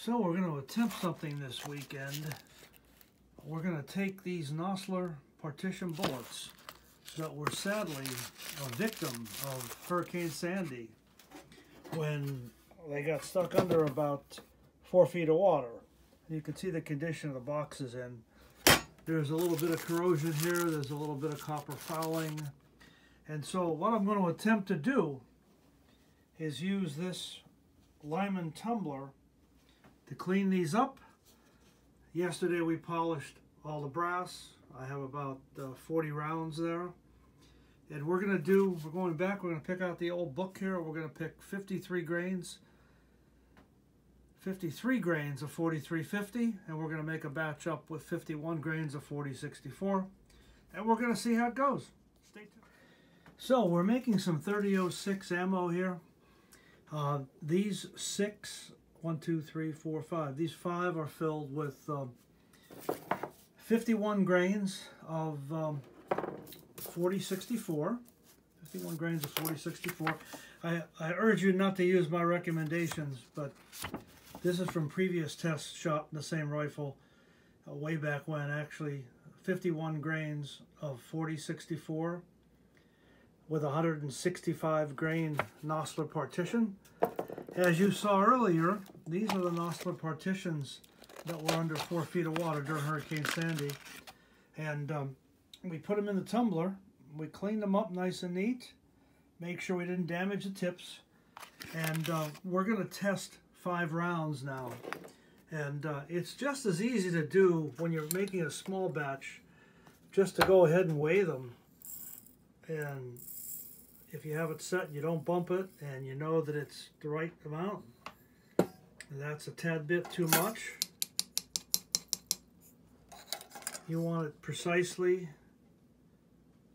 So we're going to attempt something this weekend. We're going to take these Nosler partition bullets that were sadly a victim of Hurricane Sandy when they got stuck under about 4 feet of water. You can see the condition of the boxes in. There's a little bit of corrosion here, there's a little bit of copper fouling. And so what I'm going to attempt to do is use this LYMAN Tumbler to clean these up. Yesterday we polished all the brass. I have about 40 rounds there. And we're going to pick out the old book here. We're going to pick 53 grains of 4350, and we're going to make a batch up with 51 grains of 4064, and we're going to see how it goes. Stay tuned. So we're making some 30-06 ammo here. These 5, these 5 are filled with 51 grains of 4064. 51 grains of 4064. I urge you not to use my recommendations, but this is from previous tests shot in the same rifle way back when. Actually, 51 grains of 4064 with 165 grain Nosler partition. As you saw earlier, these are the Nosler partitions that were under 4 feet of water during Hurricane Sandy. And we put them in the tumbler. We cleaned them up nice and neat. Make sure we didn't damage the tips. And we're going to test 5 rounds now. And it's just as easy to do when you're making a small batch, just to go ahead and weigh them. And if you have it set, you don't bump it, and you know that it's the right amount. And that's a tad bit too much. You want it precisely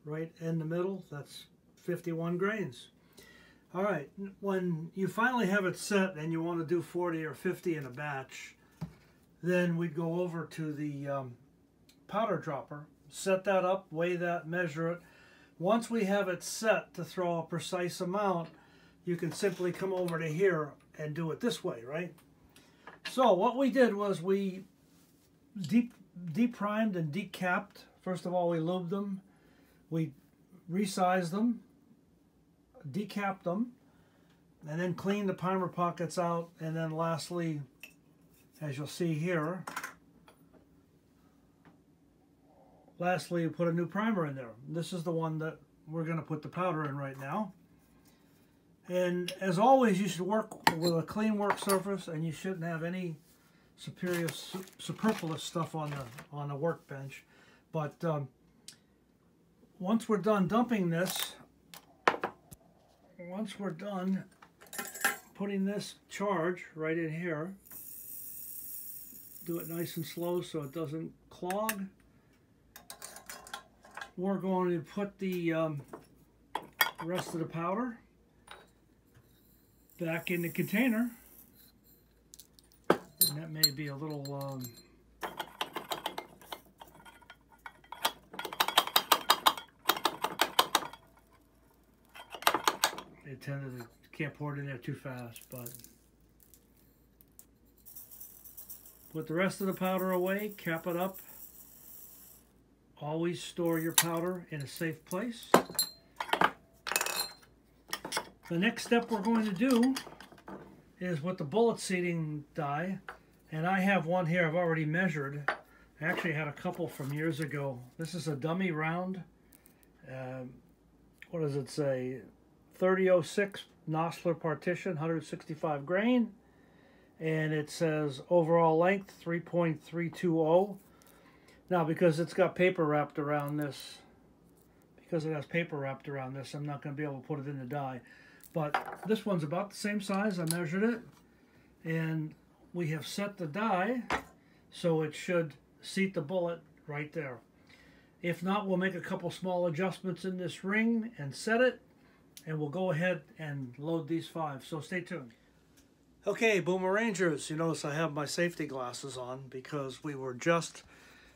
right in the middle. That's 51 grains. All right, when you finally have it set and you want to do 40 or 50 in a batch, then we'd go over to the powder dropper, set that up, weigh that, measure it. Once we have it set to throw a precise amount, you can simply come over to here and do it this way, right? So what we did was we deprimed and decapped. First of all, we lubed them, we resized them, decapped them, and then cleaned the primer pockets out, and then lastly, as you'll see here, we put a new primer in there. This is the one that we're going to put the powder in right now. And as always, you should work with a clean work surface, and you shouldn't have any superfluous stuff on the workbench. But once we're done dumping this, once we're done putting this charge right in here, do it nice and slow so it doesn't clog. We're going to put the rest of the powder back in the container. And that may be a little can't pour it in there too fast, but put the rest of the powder away, cap it up. Always store your powder in a safe place. The next step we're going to do is with the bullet seating die, and I have one here I've already measured. I actually had a couple from years ago. This is a dummy round. What does it say? 30-06 Nosler partition, 165 grain, and it says overall length 3.320. Now, because it's got paper wrapped around this, I'm not going to be able to put it in the die. But this one's about the same size. I measured it, and we have set the die so it should seat the bullet right there. If not, we'll make a couple small adjustments in this ring and set it, and we'll go ahead and load these 5. So stay tuned. Okay, Boomer Rangers, you notice I have my safety glasses on because we were just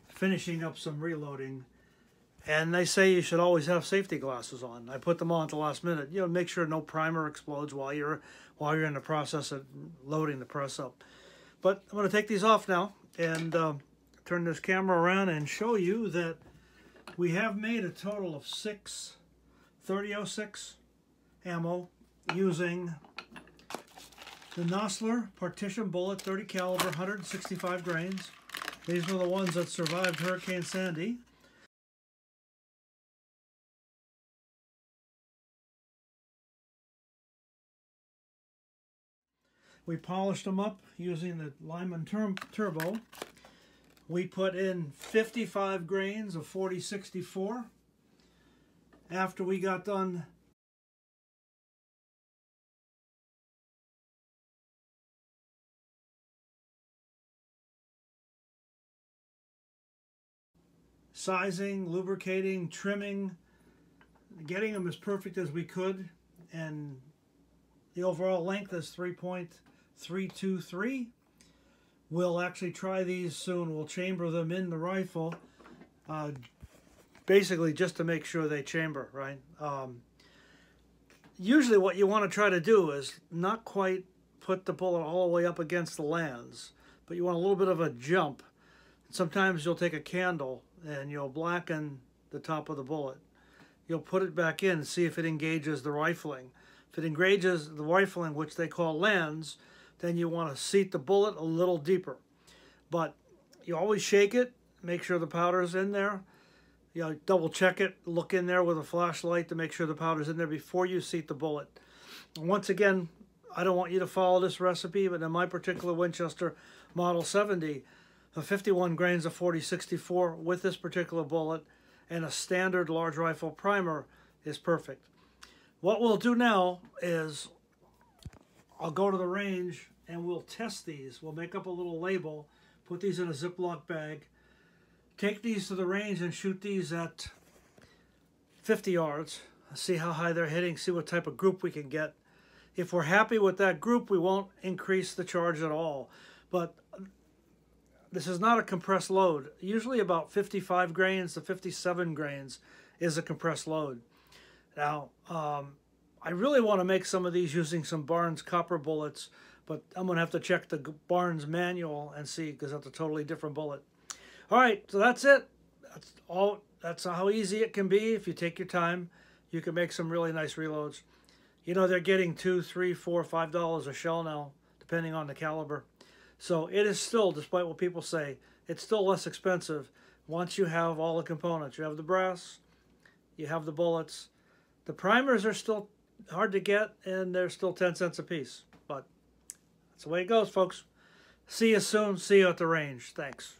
finishing up some reloading, and they say you should always have safety glasses on. I put them on at the last minute. You know, make sure no primer explodes while you're in the process of loading the press up. But I'm going to take these off now and turn this camera around and show you that we have made a total of 6 30-06 ammo using the Nosler Partition bullet, 30 caliber, 165 grains. These were the ones that survived Hurricane Sandy. We polished them up using the LYMAN Turbo. We put in 55 grains of 4064. After we got done sizing, lubricating, trimming, getting them as perfect as we could, and the overall length is 3.323. We'll actually try these soon. We'll chamber them in the rifle, basically just to make sure they chamber, right? Usually what you want to try to do is not quite put the bullet all the way up against the lands, but you want a little bit of a jump. Sometimes you'll take a candle and you'll blacken the top of the bullet. You'll put it back in and see if it engages the rifling. If it engages the rifling, which they call lands, then you want to seat the bullet a little deeper. But you always shake it, make sure the powder's in there. You know, double check it, look in there with a flashlight to make sure the powder's in there before you seat the bullet. And once again, I don't want you to follow this recipe, but in my particular Winchester Model 70, the 51 grains of 4064 with this particular bullet and a standard large rifle primer is perfect. What we'll do now is I'll go to the range and we'll test these. We'll make up a little label, put these in a Ziploc bag, take these to the range and shoot these at 50 yards, see how high they're hitting, see what type of group we can get. If we're happy with that group, we won't increase the charge at all. But this is not a compressed load. Usually about 55 grains to 57 grains is a compressed load. Now, I really want to make some of these using some Barnes copper bullets, but I'm going to have to check the Barnes manual and see, because that's a totally different bullet. All right, so that's it. That's all. That's how easy it can be. If you take your time, you can make some really nice reloads. You know, they're getting $2, $3, $4, $5 a shell now, depending on the caliber. So it is still, despite what people say, it's still less expensive once you have all the components. You have the brass, you have the bullets. The primers are still hard to get, and they're still 10 cents a piece. But that's the way it goes, folks. See you soon. See you at the range. Thanks.